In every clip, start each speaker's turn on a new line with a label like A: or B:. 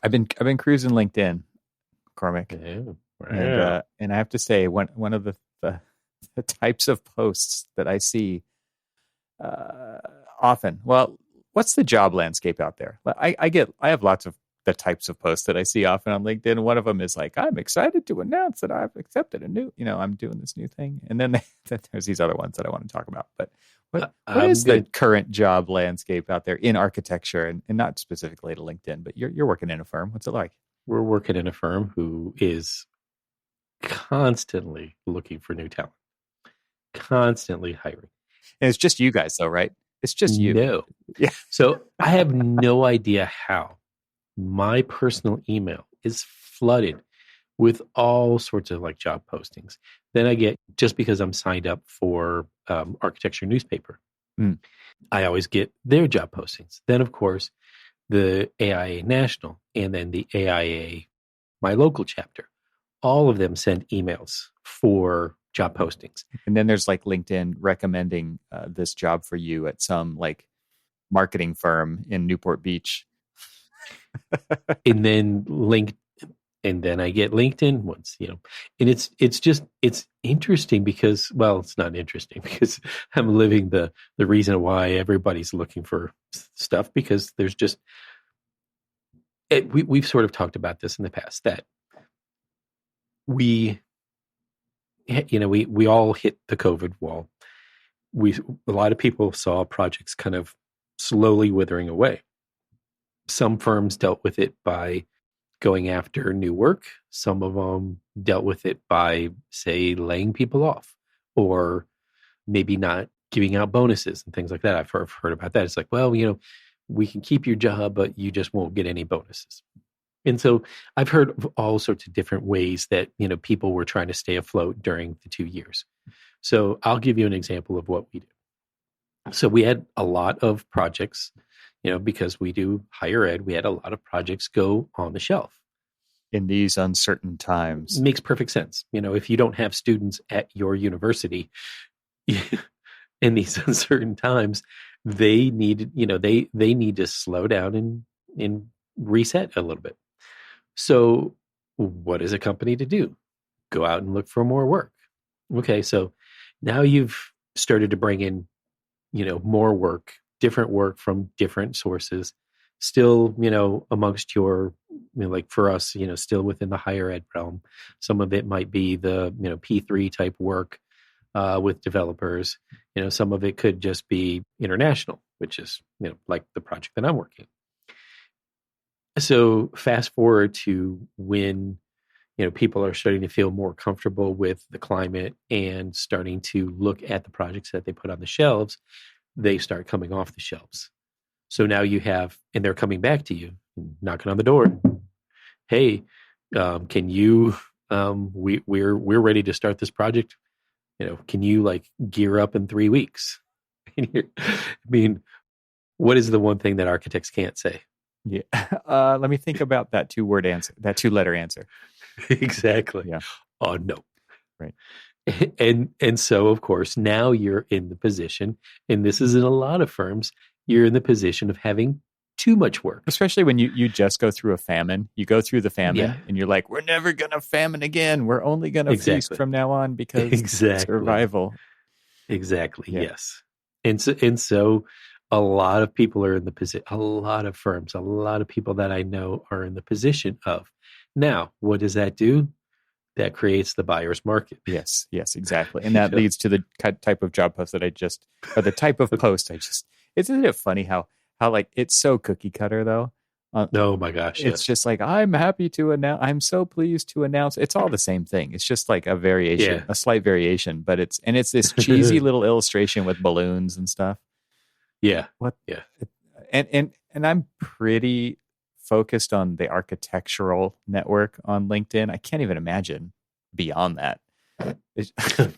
A: I've been cruising LinkedIn, Cormac,
B: Yeah.
A: and
B: Wow.
A: I have to say one of the types of posts that I see uh, often. Well, what's the job landscape out there? I have lots of the types of posts that I see often on LinkedIn. One of them is like, I'm excited to announce that I've accepted a new, I'm doing this new thing. And then, then there's these other ones that I want to talk about. But what
B: I'm
A: is the
B: gonna.
A: current job landscape out there in architecture, and not specifically to LinkedIn, but you're working in a firm. What's it like?
B: We're working in a firm who is constantly looking for new talent, constantly hiring.
A: And it's just you guys though, right? It's just you.
B: No.
A: Yeah.
B: So I have no idea how my personal email is flooded with all sorts of like job postings. Then I get, just because I'm signed up for architecture newspaper,
A: Mm.
B: I always get their job postings. Then, of course, the AIA National and then the AIA, my local chapter, all of them send emails for job postings.
A: And then there's like LinkedIn recommending this job for you at some like marketing firm in Newport Beach.
B: And then and then I get LinkedIn once, and it's interesting because, well, it's not interesting because I'm living the reason why everybody's looking for stuff, because there's just we've sort of talked about this in the past, that we we all hit the COVID wall. A lot of people saw projects kind of slowly withering away. Some firms dealt with it by going after new work. Some of them dealt with it by, say, laying people off, or maybe not giving out bonuses and things like that. I've heard about that. It's like, well, we can keep your job, but you just won't get any bonuses. And so I've heard of all sorts of different ways that, people were trying to stay afloat during the 2 years. So I'll give you an example of what we do. So we had a lot of projects, because we do higher ed, we had a lot of projects go on the shelf.
A: In these uncertain times.
B: Makes perfect sense. If you don't have students at your university in these uncertain times, they need, they need to slow down and reset a little bit. So what is a company to do? Go out and look for more work. Okay, so now you've started to bring in, more work, different work from different sources, still, amongst your, like for us, still within the higher ed realm. Some of it might be the, P3 type work with developers. Some of it could just be international, which is, like the project that I'm working. So fast forward to when, people are starting to feel more comfortable with the climate and starting to look at the projects that they put on the shelves, they start coming off the shelves. So now you have, and they're coming back to you, knocking on the door. Hey, can you? We're ready to start this project. Can you like gear up in 3 weeks? I mean, what is the one thing that architects can't say?
A: Yeah. Let me think about that two-word answer, that two-letter answer.
B: Exactly.
A: Yeah.
B: Oh no.
A: Right.
B: And so of course now you're in the position, and this is in a lot of firms, you're in the position of having too much work.
A: Especially when you just go through a famine. You go through the famine,
B: Yeah.
A: and you're like, we're never going to famine again. We're only going to feast
B: Exactly.
A: from now on because
B: Exactly.
A: survival.
B: Exactly.
A: Yeah.
B: Yes. And so a lot of people are in the position, a lot of firms, a lot of people that I know are in the position of, now, what does that do? That creates the buyer's market.
A: Yes, exactly. And that leads to the type of job post that or the type of post isn't it funny how like it's so cookie cutter though?
B: Oh my gosh.
A: It's just like, I'm happy to announce, I'm so pleased to announce. It's all the same thing. It's just like a variation, a slight variation, but it's this cheesy little illustration with balloons and stuff.
B: Yeah.
A: What?
B: Yeah.
A: And I'm pretty focused on the architectural network on LinkedIn. I can't even imagine beyond that.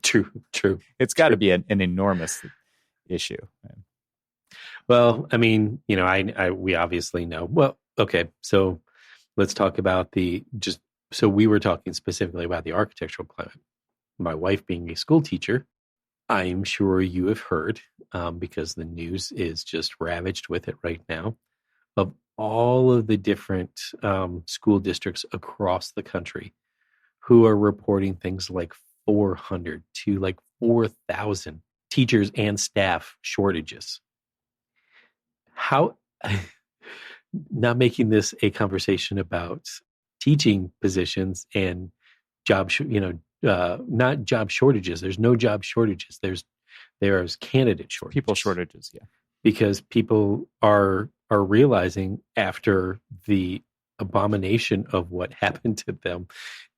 B: True.
A: It's got to be an enormous issue.
B: Well, I mean, we obviously know. Well, okay, so let's talk about so we were talking specifically about the architectural climate. My wife being a school teacher, I'm sure you have heard, because the news is just ravaged with it right now, of all of the different school districts across the country who are reporting things like 400 to like 4,000 teachers and staff shortages. How, not making this a conversation about teaching positions and not job shortages. There's no job shortages. There's candidate shortages.
A: People shortages, yeah.
B: Because people are realizing after the abomination of what happened to them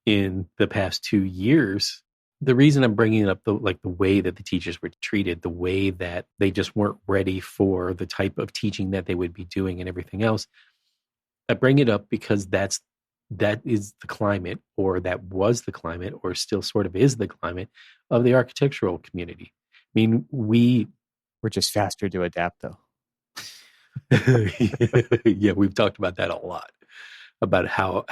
B: in the past 2 years. The reason I'm bringing up the way that the teachers were treated, the way that they just weren't ready for the type of teaching that they would be doing and everything else. I bring it up because that is the climate, or that was the climate, or still sort of is the climate of the architectural community. I mean, we're
A: just faster to adapt, though.
B: Yeah, we've talked about that a lot, about how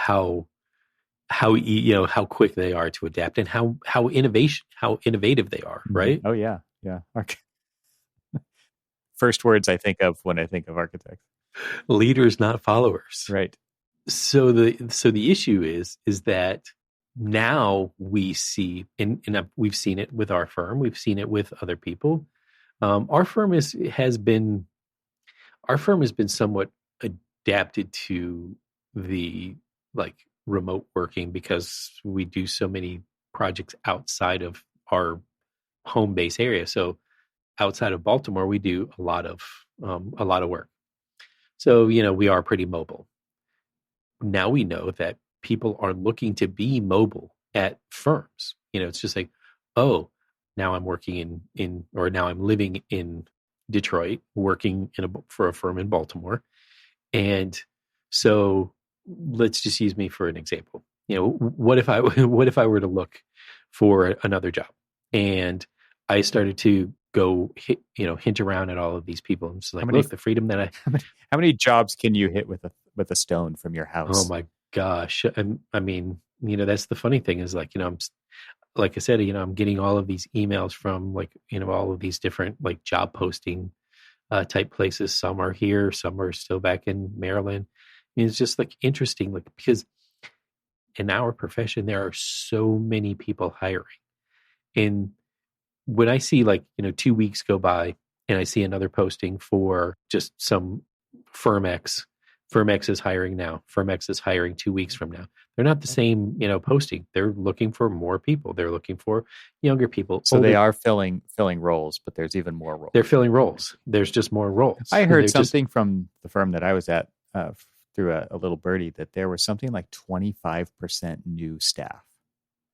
B: quick they are to adapt, and how innovative they are, right?
A: Oh yeah. First words I think of when I think of architects.
B: Leaders, not followers.
A: Right.
B: So the issue is that now we see, and we've seen it with our firm, we've seen it with other people. Our firm has been somewhat adapted to the remote working because we do so many projects outside of our home base area. So outside of Baltimore, we do a lot of work. So, we are pretty mobile. Now we know that people are looking to be mobile at firms. It's just like, oh, now I'm working or now I'm living in Detroit, working for a firm in Baltimore. And so let's just use me for an example. What if I were to look for another job, and I started to go hint around at all of these people, and just look, the freedom that
A: how many jobs can you hit with a stone from your house?
B: Oh my gosh. I mean, that's the funny thing is I'm, like I said, I'm getting all of these emails from all of these different job posting type places. Some are here, some are still back in Maryland. It's just interesting, because in our profession, there are so many people hiring. And when I see 2 weeks go by and I see another posting for just some firm X is hiring now. Firm X is hiring 2 weeks from now. They're not the same, posting. They're looking for more people. They're looking for younger people.
A: So they are filling roles, but there's even more roles.
B: They're filling roles. There's just more roles.
A: I heard something from the firm that I was at through a little birdie that there was something like 25% new staff.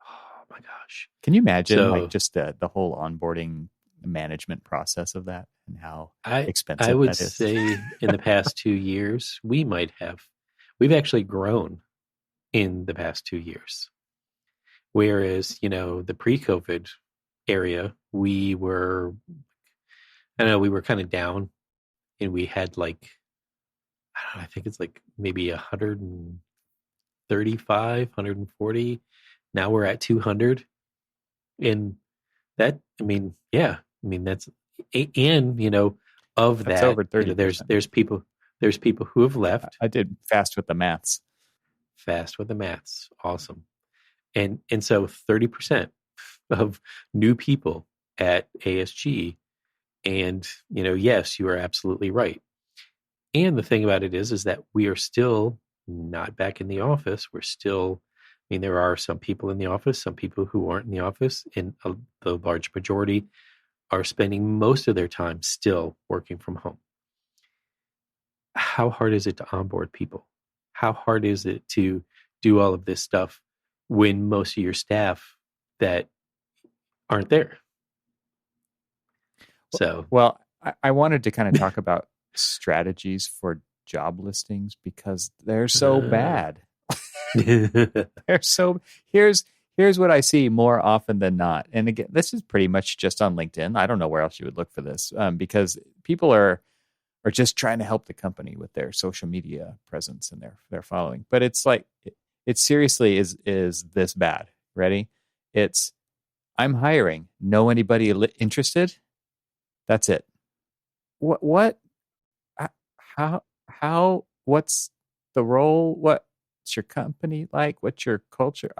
B: Oh my gosh.
A: Can you imagine just the whole onboarding management process of that and how expensive that is?
B: I would say in the past 2 years, we've actually grown in the past 2 years. Whereas, the pre-COVID area, we were kind of down, and we had I think it's maybe 135, 140. Now we're at 200. And that, that's, and, of
A: that's
B: that,
A: over 30%.
B: There's people who have left.
A: I did fast with the maths.
B: Awesome. And so 30% of new people at ASG. And, yes, you are absolutely right. And the thing about it is that we are still not back in the office. We're still, there are some people in the office, some people who aren't in the office, and the large majority are spending most of their time still working from home. How hard is it to onboard people? How hard is it to do all of this stuff when most of your staff that aren't there?
A: Well, I wanted to kind of talk about strategies for job listings because they're so bad. They're so here's what I see more often than not. And again, this is pretty much just on LinkedIn. I don't know where else you would look for this because people are just trying to help the company with their social media presence and their following. But it's it seriously is this bad. Ready? It's I'm hiring. Know anybody interested? That's it. What? How? what's the role? What's your company like? What's your culture?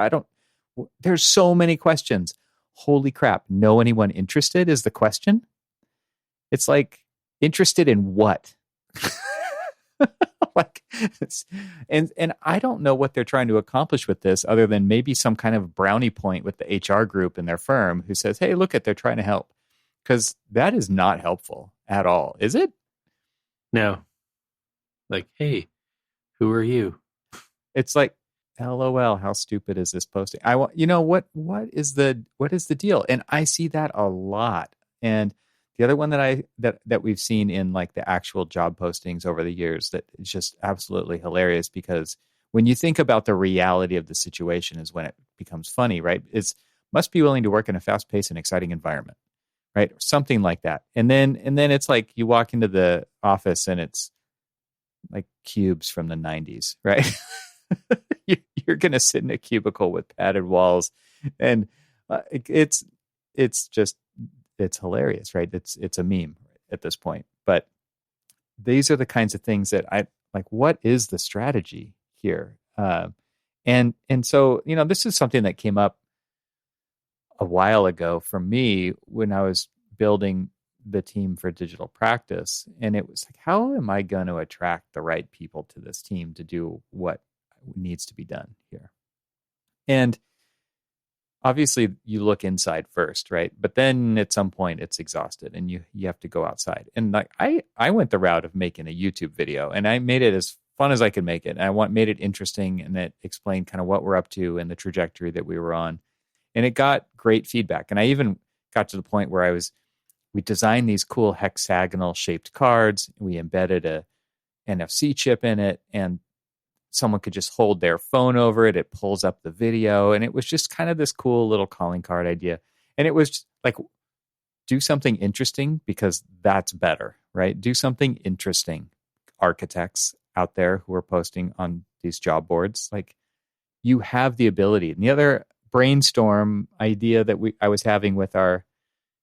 A: There's so many questions. Holy crap. Know anyone interested is the question. It's like, interested in what? Like, and I don't know what they're trying to accomplish with this other than maybe some kind of brownie point with the HR group in their firm who says, hey, look they're trying to help. Because that is not helpful at all, is it?
B: No. Like, hey, who are you?
A: It's like, LOL, how stupid is this posting? What is the deal? And I see that a lot. And the other one that we've seen in like the actual job postings over the years that is just absolutely hilarious, because when you think about the reality of the situation is when it becomes funny, right? It's must be willing to work in a fast-paced and exciting environment, right? Or something like that. And then it's like you walk into the office and it's like cubes from the 90s, right? You're going to sit in a cubicle with padded walls, and it's hilarious, right? It's a meme at this point. But these are the kinds of things that I like. What is the strategy here? And so, this is something that came up a while ago for me when I was building the team for digital practice. And it was like, how am I going to attract the right people to this team to do what needs to be done here? And obviously you look inside first, right? But then at some point it's exhausted and you have to go outside. And like I went the route of making a YouTube video, and I made it as fun as I could make it. And I made it interesting, and it explained kind of what we're up to and the trajectory that we were on. And it got great feedback. And I even got to the point where we designed these cool hexagonal shaped cards. We embedded a NFC chip in it, and someone could just hold their phone over it. It pulls up the video. And it was just kind of this cool little calling card idea. And it was like, do something interesting, because that's better, right? Do something interesting. Architects out there who are posting on these job boards, like, you have the ability. And the other brainstorm idea that I was having with our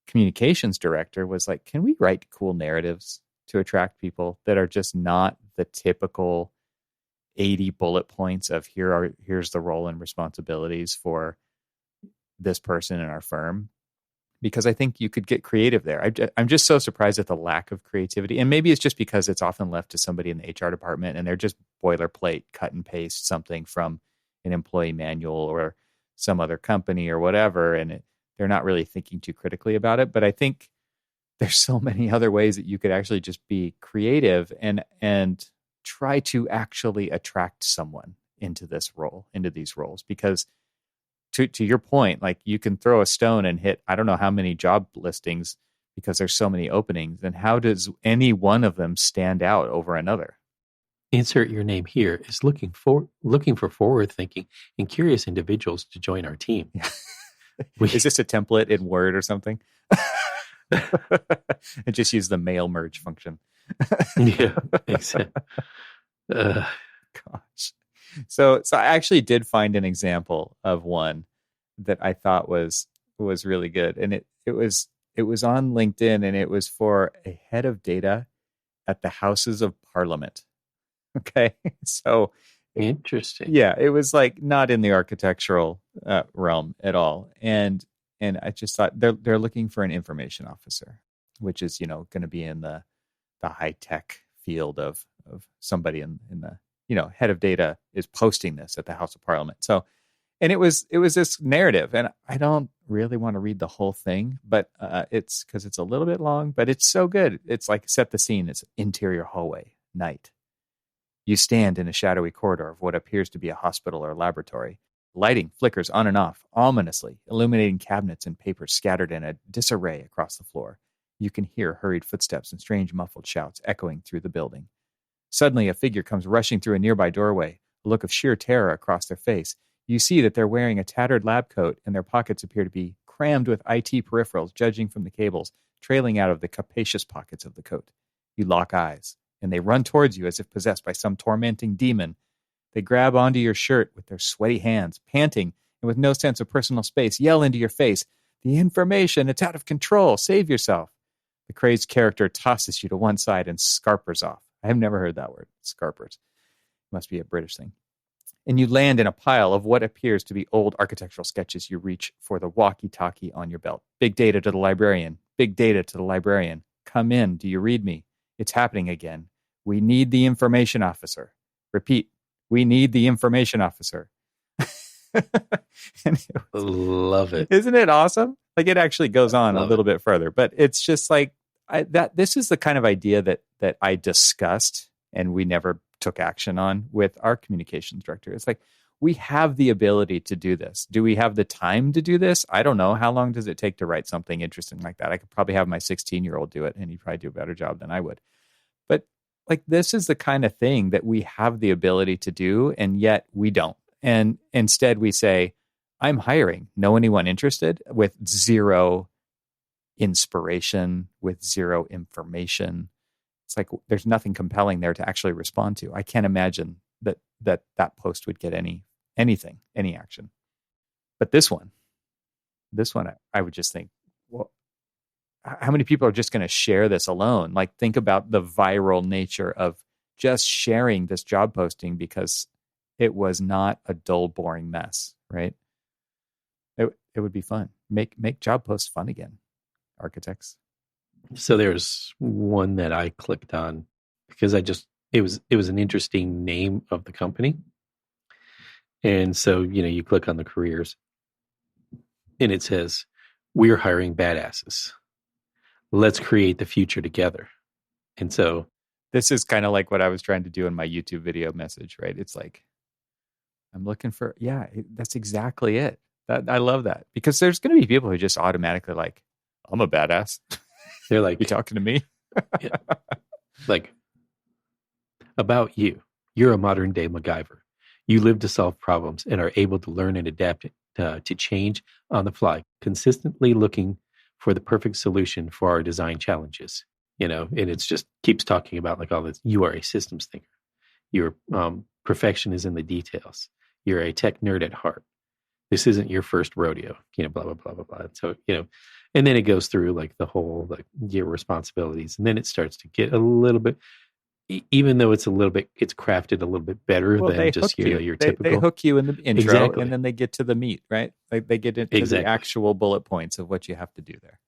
A: communications director was like, can we write cool narratives to attract people that are just not the typical 80 bullet points of here's the role and responsibilities for this person in our firm? Because I think you could get creative there. I'm just so surprised at the lack of creativity. And maybe it's just because it's often left to somebody in the HR department and they're just boilerplate, cut and paste something from an employee manual or some other company or whatever. And they're not really thinking too critically about it. But I think there's so many other ways that you could actually just be creative and try to actually attract someone into this role, into these roles. Because to your point, like, you can throw a stone and hit, I don't know how many job listings, because there's so many openings. And how does any one of them stand out over another?
B: Insert your name here is looking for forward-thinking and curious individuals to join our team.
A: Yeah. Is this a template in Word or something? And just use the mail merge function.
B: Yeah, exactly.
A: Gosh. So I actually did find an example of one that I thought was really good. And it was on LinkedIn, and it was for a head of data at the Houses of Parliament. Okay. So
B: interesting.
A: Yeah, it was like not in the architectural realm at all. And I just thought they're looking for an information officer, which is, going to be in the high tech field of somebody in the, head of data is posting this at the House of Parliament. So, and it was this narrative, and I don't really want to read the whole thing, but it's because it's a little bit long, but it's so good. It's like, set the scene. It's interior hallway, night. You stand in a shadowy corridor of what appears to be a hospital or laboratory. Lighting flickers on and off, ominously, illuminating cabinets and papers scattered in a disarray across the floor. You can hear hurried footsteps and strange muffled shouts echoing through the building. Suddenly, a figure comes rushing through a nearby doorway, a look of sheer terror across their face. You see that they're wearing a tattered lab coat, and their pockets appear to be crammed with IT peripherals, judging from the cables trailing out of the capacious pockets of the coat. You lock eyes, and they run towards you as if possessed by some tormenting demon. They grab onto your shirt with their sweaty hands, panting, and with no sense of personal space, yell into your face, "The information, it's out of control, save yourself." The crazed character tosses you to one side and scarpers off. I have never heard that word, scarpers. Must be a British thing. And you land in a pile of what appears to be old architectural sketches. You reach for the walkie-talkie on your belt. Big data to the librarian. Big data to the librarian. Come in. Do you read me? It's happening again. We need the information officer. Repeat. We need the information officer.
B: Love it.
A: Isn't it awesome? Like, it actually goes on a little bit further, but it's just like this is the kind of idea that I discussed and we never took action on with our communications director. It's like, we have the ability to do this. Do we have the time to do this? I don't know. How long does it take to write something interesting like that? I could probably have my 16-year-old do it, and he'd probably do a better job than I would. But like, this is the kind of thing that we have the ability to do, and yet we don't. And instead we say, I'm hiring. Know anyone interested? With zero inspiration, with zero information. It's like, there's nothing compelling there to actually respond to. I can't imagine that post would get anything, any action. But this one, I would just think, well, how many people are just going to share this alone? Like, think about the viral nature of just sharing this job posting because it was not a dull, boring mess, right? It would be fun. Make job posts fun again, architects.
B: So there's one that I clicked on because it was an interesting name of the company. And so, you click on the careers and it says, we're hiring badasses. Let's create the future together. And so
A: this is kind of like what I was trying to do in my YouTube video message, right? It's like, I'm looking for, that's exactly it. I love that, because there's going to be people who just automatically like, I'm a badass.
B: They're like,
A: you talking to me?
B: Yeah. Like, about you. You're a modern day MacGyver. You live to solve problems and are able to learn and adapt to change on the fly, consistently looking for the perfect solution for our design challenges. And it's just keeps talking about like all this. You are a systems thinker. Your perfection is in the details. You're a tech nerd at heart. This isn't your first rodeo, blah, blah, blah, blah, blah. So, and then it goes through like the whole, like, your responsibilities. And then it starts to get a little bit, even though it's crafted a little bit better than just, your typical.
A: They hook you in the intro,
B: Exactly.
A: And then they get to the meat, right? Like, they get into the actual bullet points of what you have to do there.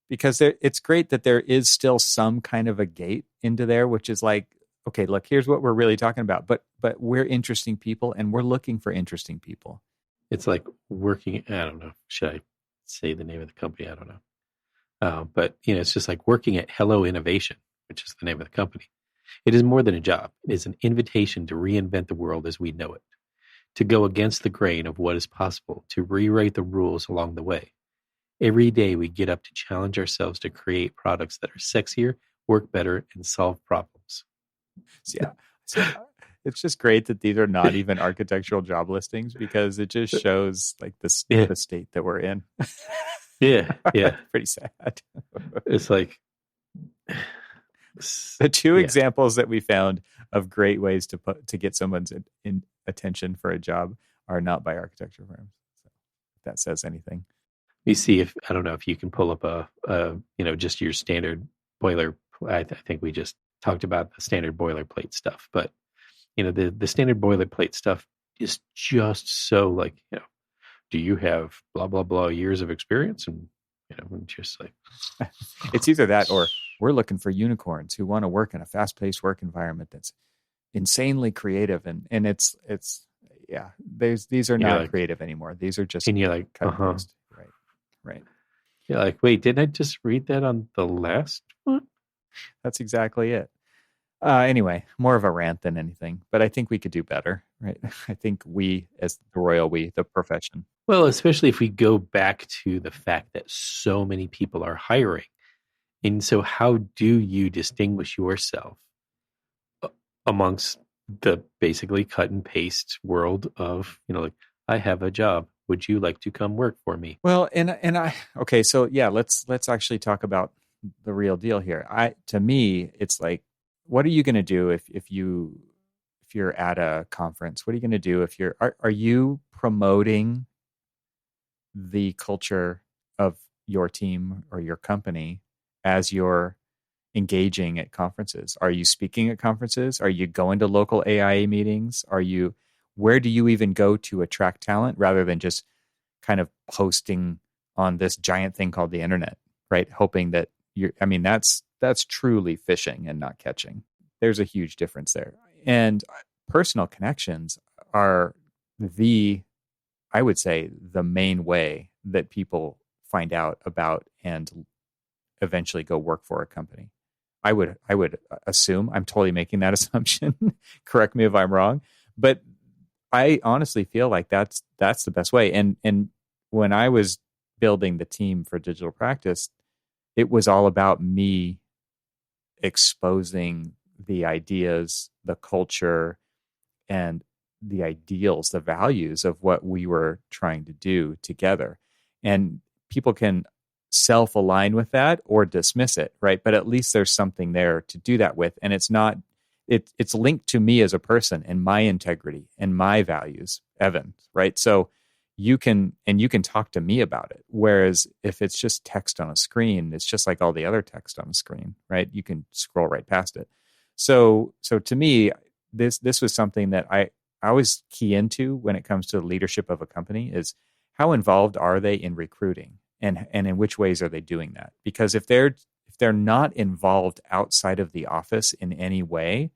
A: Because it's great that there is still some kind of a gate into there, which is like, okay, look, here's what we're really talking about. But we're interesting people, and we're looking for interesting people.
B: It's like working, I don't know, should I say the name of the company? I don't know. But, it's just like working at Hello Innovation, which is the name of the company. It is more than a job. It is an invitation to reinvent the world as we know it, to go against the grain of what is possible, to rewrite the rules along the way. Every day we get up to challenge ourselves to create products that are sexier, work better, and solve problems.
A: Yeah. So it's just great that these are not even architectural job listings, because it just shows like the state that we're in.
B: Yeah.
A: Pretty sad.
B: It's like
A: the two examples that we found of great ways to get someone's attention for a job are not by architecture firms. So if that says anything.
B: You see, if I don't know if you can pull up just your standard boiler. I think we just talked about the standard boilerplate stuff, but the standard boilerplate stuff is just so like, do you have blah blah blah years of experience, and just like
A: it's either that or we're looking for unicorns who want to work in a fast-paced work environment that's insanely creative, and it's these are not like, creative anymore. These are just,
B: and you're like,
A: right.
B: You're like, wait, didn't I just read that on the last one?
A: That's exactly it. Anyway, more of a rant than anything, but I think we could do better, right? I think we, as the profession.
B: Well, especially if we go back to the fact that so many people are hiring. And so how do you distinguish yourself amongst the basically cut and paste world of, like, I have a job. Would you like to come work for me?
A: Well, so let's actually talk about the real deal here. To me, it's like, what are you going to do if you're at a conference? What are you going to do if are you promoting the culture of your team or your company as you're engaging at conferences? Are you speaking at conferences? Are you going to local AIA meetings? Where do you even go to attract talent rather than just kind of posting on this giant thing called the internet, right? Hoping that that's truly fishing and not catching. There's a huge difference there. And personal connections are I would say, the main way that people find out about and eventually go work for a company. I would assume, I'm totally making that assumption. Correct me if I'm wrong, but I honestly feel like that's the best way. And when I was building the team for digital practice, it was all about me exposing the ideas, the culture, and the ideals, the values of what we were trying to do together. And people can self-align with that or dismiss it, right? But at least there's something there to do that with. And it's linked to me as a person and my integrity and my values, Evan, right? So you can talk to me about it. Whereas if it's just text on a screen, it's just like all the other text on a screen, right? You can scroll right past it. So to me, this was something that I always key into when it comes to the leadership of a company is how involved are they in recruiting and in which ways are they doing that? Because if they're not involved outside of the office in any way,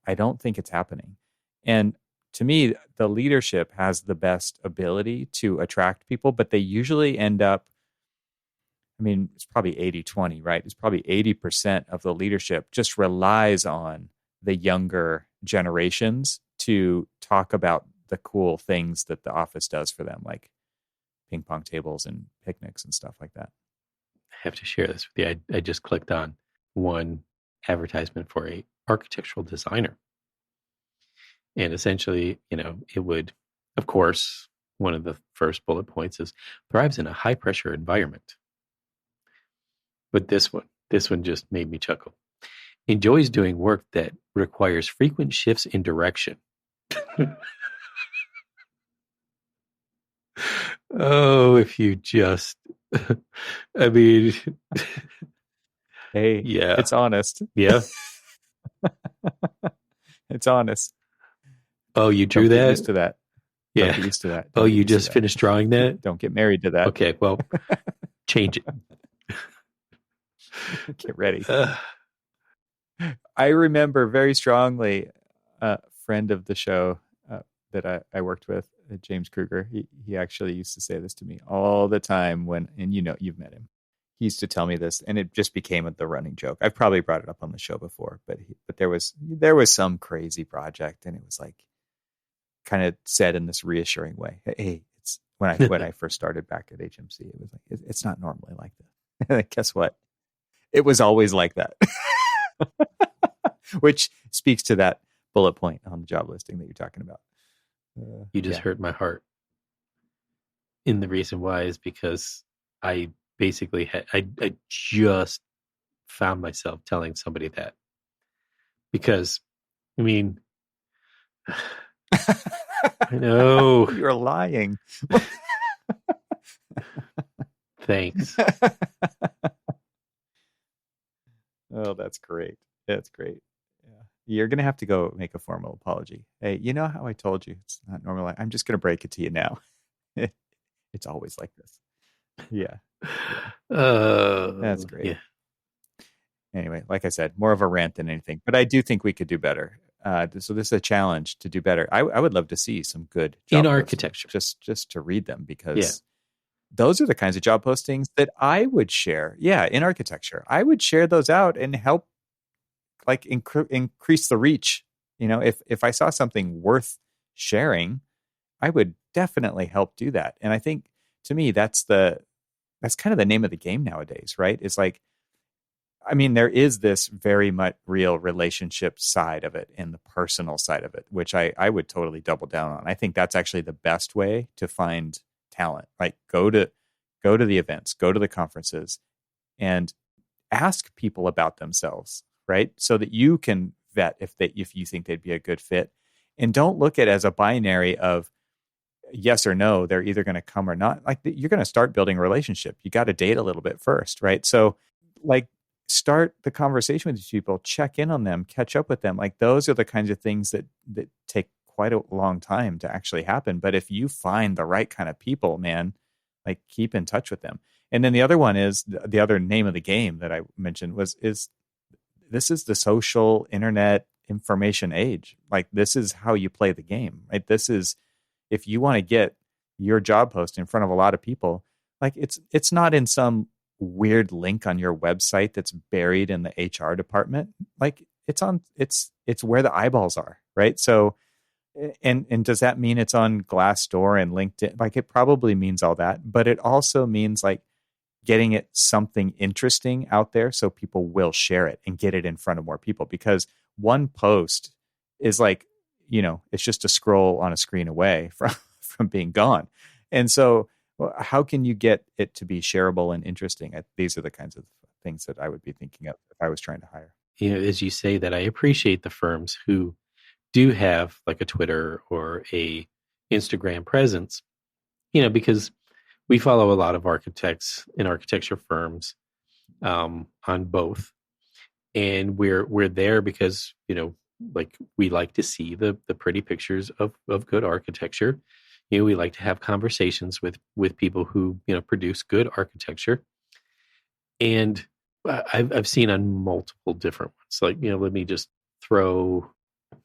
A: I don't think it's happening. And to me, the leadership has the best ability to attract people, but they usually end up, it's probably 80-20, right? It's probably 80% of the leadership just relies on the younger generations to talk about the cool things that the office does for them, like ping pong tables and picnics and stuff like that.
B: I have to share this with you. I just clicked on one advertisement for a architectural designer. And essentially, it would, of course, one of the first bullet points is thrives in a high pressure environment. But this one just made me chuckle. Enjoys doing work that requires frequent shifts in direction. Oh, if you just,
A: hey,
B: yeah,
A: it's honest.
B: Yeah.
A: It's honest.
B: Oh, you drew
A: Don't
B: that?
A: Get used to that.
B: Yeah.
A: Don't get used to that.
B: Oh, you just finished drawing that?
A: Don't get married to that.
B: Okay, well, change it.
A: Get ready. I remember very strongly a friend of the show that I worked with, James Kruger. He actually used to say this to me all the time and you've met him. He used to tell me this, and it just became the running joke. I've probably brought it up on the show before, but there was some crazy project, and it was like kind of said in this reassuring way. Hey, it's when I first started back at HMC, it was like it's not normally like this. And guess what? It was always like that, which speaks to that bullet point on the job listing that you're talking about.
B: You just hurt my heart. And the reason why is because I basically I just found myself telling somebody that. Because, I know.
A: You're lying.
B: Thanks.
A: Oh, that's great. That's great. Yeah. You're going to have to go make a formal apology. Hey, you know how I told you it's not normal? I'm just going to break it to you now. It's always like this. Yeah. That's great.
B: Yeah.
A: Anyway, like I said, more of a rant than anything, but I do think we could do better. So this is a challenge to do better. I would love to see some good job
B: in
A: postings,
B: architecture,
A: just to read them, because those are the kinds of job postings that I would share. Yeah, in architecture, I would share those out and help, like, increase the reach. If I saw something worth sharing, I would definitely help do that. And I think, to me, that's kind of the name of the game nowadays, right? It's like, there is this very much real relationship side of it and the personal side of it, which I would totally double down on. I think that's actually the best way to find talent. Like, go to the events, go to the conferences, and ask people about themselves, right? So that you can vet if you think they'd be a good fit, and don't look at it as a binary of yes or no. They're either going to come or not. Like, you're going to start building a relationship. You got to date a little bit first, right? So, like, start the conversation with these people, check in on them, catch up with them. Like those are the kinds of things that take quite a long time to actually happen. But if you find the right kind of people, man, like keep in touch with them. And then the other one is the other name of the game that I mentioned is this is the social internet information age. Like this is how you play the game, right? This is, if you want to get your job post in front of a lot of people, like it's not in some weird link on your website that's buried in the HR department. Like it's where the eyeballs are, right? So, and does that mean it's on Glassdoor and LinkedIn? Like it probably means all that, but it also means like getting it something interesting out there so people will share it and get it in front of more people, because one post is like, it's just a scroll on a screen away from being gone. And so how can you get it to be shareable and interesting? These are the kinds of things that I would be thinking of if I was trying to hire.
B: As you say that, I appreciate the firms who do have like a Twitter or a Instagram presence, because we follow a lot of architects and architecture firms on both. And we're there because, like we like to see the pretty pictures of good architecture. We like to have conversations with people who, produce good architecture. And I've seen on multiple different ones. Like, let me just throw,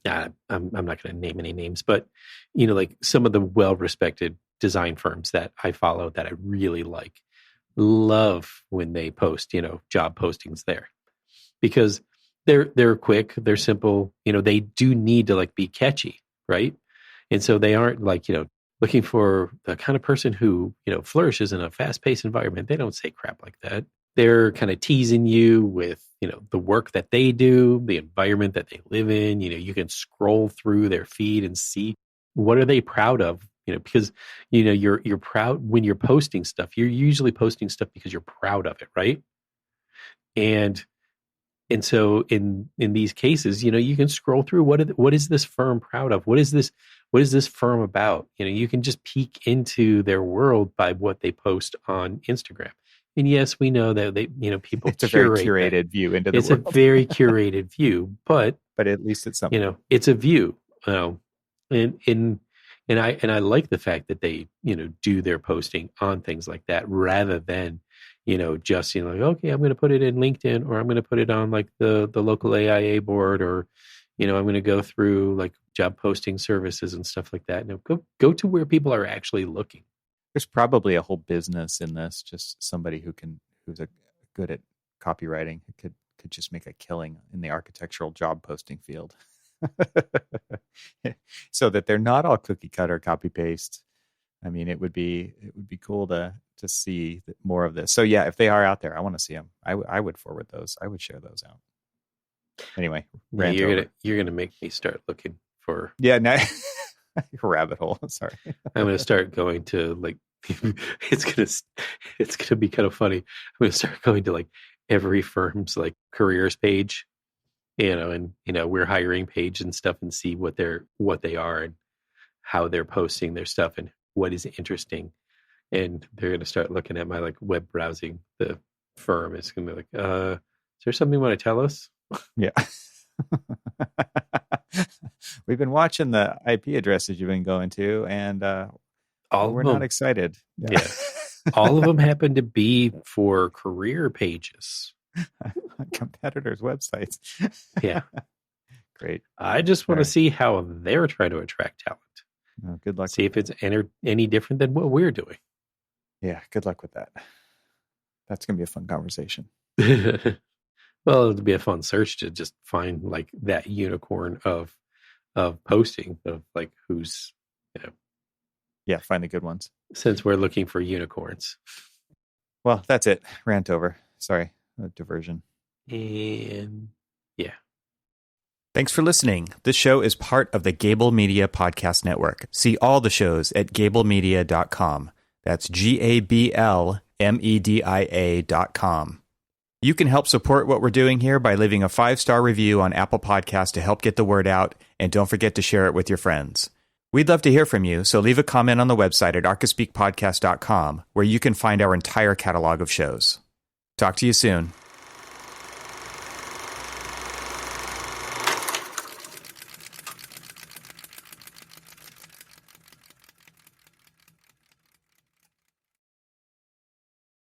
B: I'm not going to name any names, but, like some of the well-respected design firms that I follow that I really love when they post, job postings there, because they're quick, they're simple, they do need to like be catchy, right? And so they aren't like, looking for the kind of person who, flourishes in a fast-paced environment. They don't say crap like that. They're kind of teasing you with, the work that they do, the environment that they live in. You can scroll through their feed and see what are they proud of, because, you're proud when you're posting stuff. You're usually posting stuff because you're proud of it, right? And so in these cases, you can scroll through what is this firm proud of? What is this firm about? You can just peek into their world by what they post on Instagram. And yes, we know that people
A: it's a very curated view into the world.
B: It's a very curated view, but
A: at least it's something.
B: It's a view. And I like the fact that they do their posting on things like that rather than just like, okay, I'm going to put it in LinkedIn, or I'm going to put it on like the local AIA board, or I'm going to go through like job posting services and stuff like that. No, go to where people are actually looking.
A: There's probably a whole business in this. Just somebody who's good at copywriting who could just make a killing in the architectural job posting field, so that they're not all cookie cutter copy paste. I mean, it would be cool to see more of this. So yeah, if they are out there, I want to see them. I would forward those. I would share those out. Anyway,
B: you're gonna make me start looking for
A: rabbit hole. Sorry,
B: I'm gonna start going to like it's gonna be kind of funny. I'm gonna start going to like every firm's like careers page, and we're hiring page and stuff, and see what they are and how they're posting their stuff and what is interesting. And they're going to start looking at my like web browsing the firm. It's going to be like, is there something you want to tell us?
A: Yeah. We've been watching the IP addresses you've been going to, and we're not excited.
B: Yeah. All of them happen to be for career pages
A: on competitors' websites.
B: Yeah.
A: Great.
B: I just want to see how they're trying to attract talent.
A: Oh, good luck.
B: See if it's any different than what we're doing.
A: Yeah, good luck with that. That's going to be a fun conversation.
B: Well, it'll be a fun search to just find like that unicorn of posting of like who's,
A: Yeah, find the good ones.
B: Since we're looking for unicorns.
A: Well, that's it. Rant over. Sorry, a diversion.
B: And yeah.
A: Thanks for listening. This show is part of the Gable Media Podcast Network. See all the shows at gablemedia.com. That's GABLMEDIA.com. You can help support what we're doing here by leaving a 5-star review on Apple Podcasts to help get the word out, and don't forget to share it with your friends. We'd love to hear from you, so leave a comment on the website at archispeakpodcast.com, where you can find our entire catalog of shows. Talk to you soon.